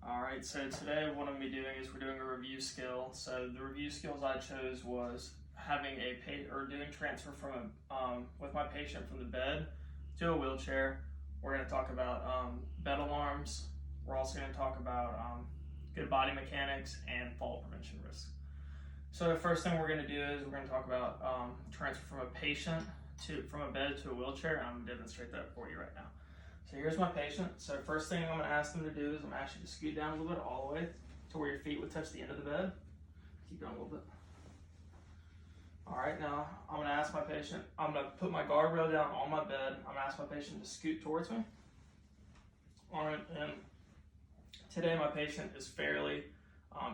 All right, so today what I'm going to be doing is we're doing a review skill. So the review skills I chose was having doing transfer from with my patient from the bed to a wheelchair. We're going to talk about bed alarms. We're also going to talk about good body mechanics and fall prevention risks. So the first thing we're going to do is we're going to talk about transfer from a bed to a wheelchair. I'm going to demonstrate that for you right now. So here's my patient. So first thing I'm going to ask them to do is I'm going to ask you to scoot down a little bit all the way to where your feet would touch the end of the bed. Keep going a little bit. All right, now I'm going to ask my patient, I'm going to put my guardrail down on my bed. I'm going to ask my patient to scoot towards me. All right, and today my patient is fairly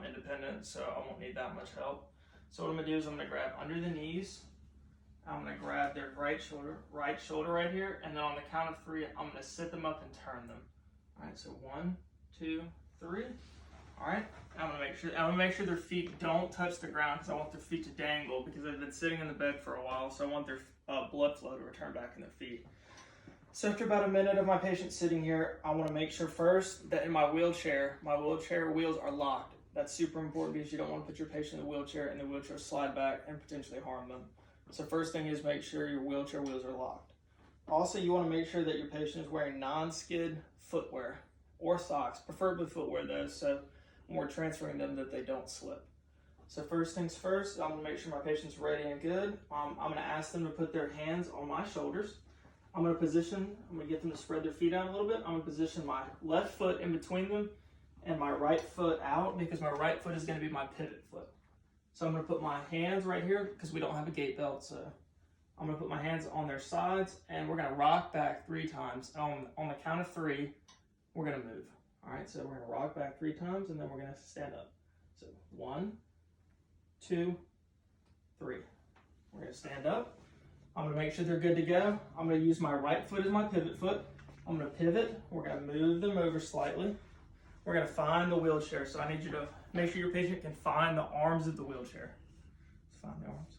independent, so I won't need that much help. So what I'm going to do is I'm going to grab under the knees. I'm going to grab their right shoulder right here, and then on the count of 3, I'm going to sit them up and turn them. All right, so 1, 2, 3. All right, I'm going to make sure their feet don't touch the ground because I want their feet to dangle because they've been sitting in the bed for a while, so I want their blood flow to return back in their feet. So after about a minute of my patient sitting here, I want to make sure first that in my wheelchair wheels are locked. That's super important because you don't want to put your patient in the wheelchair and the wheelchair slide back and potentially harm them. So first thing is make sure your wheelchair wheels are locked. Also, you want to make sure that your patient is wearing non-skid footwear or socks, preferably footwear though, so when we're transferring them that they don't slip. So first things first, I'm going to make sure my patient's ready and good. I'm going to ask them to put their hands on my shoulders. I'm going to get them to spread their feet out a little bit. I'm going to position my left foot in between them and my right foot out because my right foot is going to be my pivot foot. So I'm going to put my hands right here because we don't have a gait belt. So I'm going to put my hands on their sides and we're going to rock back 3 times. And on the count of 3, we're going to move. All right, so we're going to rock back 3 times and then we're going to stand up. So 1, 2, 3. We're going to stand up. I'm going to make sure they're good to go. I'm going to use my right foot as my pivot foot. I'm going to pivot. We're going to move them over slightly. We're going to find the wheelchair. So I need you to make sure your patient can find the arms of the wheelchair. Let's find the arms.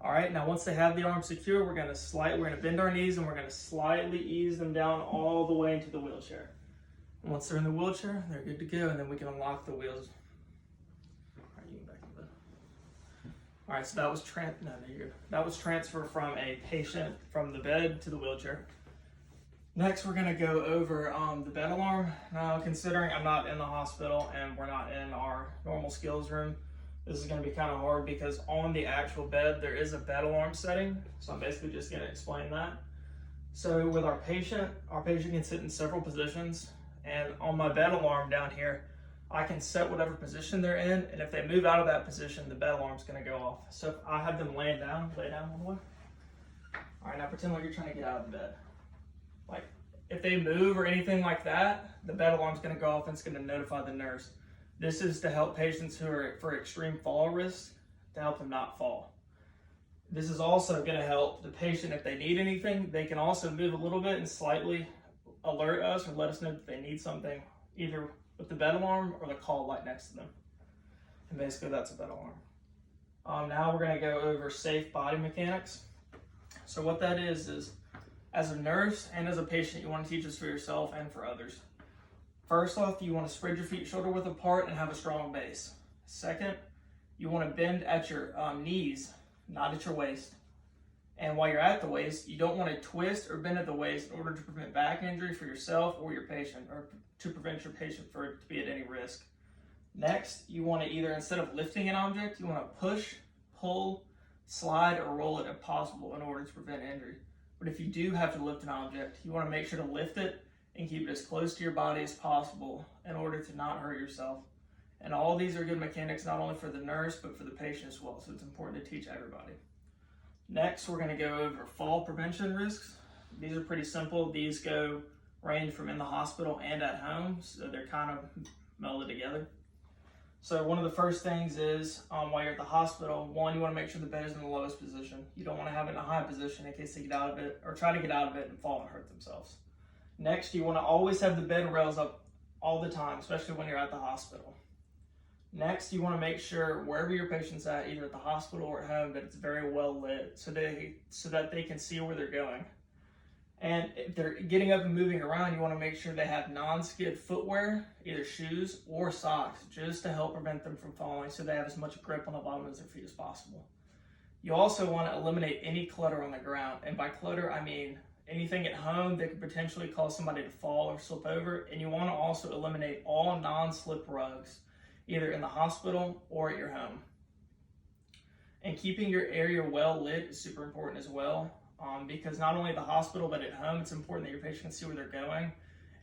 All right, now once they have the arms secure, we're going to bend our knees and we're going to slightly ease them down all the way into the wheelchair. And once they're in the wheelchair, they're good to go, and then we can unlock the wheels. All right, you can back in bed. All right, so that was transfer from a patient from the bed to the wheelchair. Next, we're going to go over the bed alarm. Now, considering I'm not in the hospital and we're not in our normal skills room, this is going to be kind of hard because on the actual bed, there is a bed alarm setting. So I'm basically just going to explain that. So with our patient can sit in several positions. And on my bed alarm down here, I can set whatever position they're in. And if they move out of that position, the bed alarm's going to go off. So if I have them lay down one way. All right, now pretend like you're trying to get out of the bed. Like, if they move or anything like that, the bed alarm's going to go off and it's going to notify the nurse. This is to help patients who are for extreme fall risk, to help them not fall. This is also going to help the patient if they need anything. They can also move a little bit and slightly alert us or let us know that they need something, either with the bed alarm or the call light next to them. And basically that's a bed alarm. Now we're going to go over safe body mechanics. So what that is as a nurse and as a patient, you want to teach this for yourself and for others. First off, you want to spread your feet shoulder width apart and have a strong base. Second, you want to bend at your knees, not at your waist. And while you're at the waist, you don't want to twist or bend at the waist in order to prevent back injury for yourself or your patient, or to prevent your patient for it to be at any risk. Next, you want to either, instead of lifting an object, you want to push, pull, slide, or roll it if possible in order to prevent injury. But if you do have to lift an object, you want to make sure to lift it and keep it as close to your body as possible in order to not hurt yourself. And all these are good mechanics not only for the nurse, but for the patient as well. So it's important to teach everybody. Next, we're going to go over fall prevention risks. These are pretty simple. These range from in the hospital and at home, so they're kind of melded together. So one of the first things is while you're at the hospital, one, you want to make sure the bed is in the lowest position. You don't want to have it in a high position in case they get out of it or try to get out of it and fall and hurt themselves. Next, you want to always have the bed rails up all the time, especially when you're at the hospital. Next, you want to make sure wherever your patient's at, either at the hospital or at home, that it's very well lit so that they can see where they're going. And if they're getting up and moving around, you want to make sure they have non-skid footwear, either shoes or socks, just to help prevent them from falling so they have as much grip on the bottom of their feet as possible. You also want to eliminate any clutter on the ground. And by clutter, I mean anything at home that could potentially cause somebody to fall or slip over. And you want to also eliminate all non-slip rugs, either in the hospital or at your home. And keeping your area well lit is super important as well. Because not only at the hospital, but at home, it's important that your patient can see where they're going.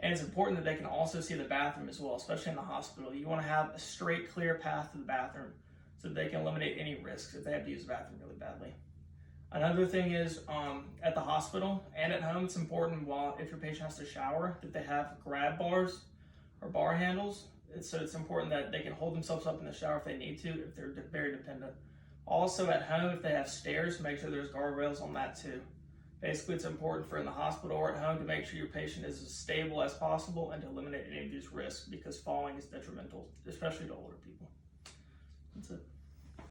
And it's important that they can also see the bathroom as well, especially in the hospital. You want to have a straight, clear path to the bathroom so that they can eliminate any risks if they have to use the bathroom really badly. Another thing is at the hospital and at home, it's important if your patient has to shower that they have grab bars or bar handles. So it's important that they can hold themselves up in the shower if they need to, if they're very dependent. Also at home, if they have stairs, make sure there's guardrails on that too. Basically, it's important for in the hospital or at home to make sure your patient is as stable as possible and to eliminate any of these risks because falling is detrimental, especially to older people.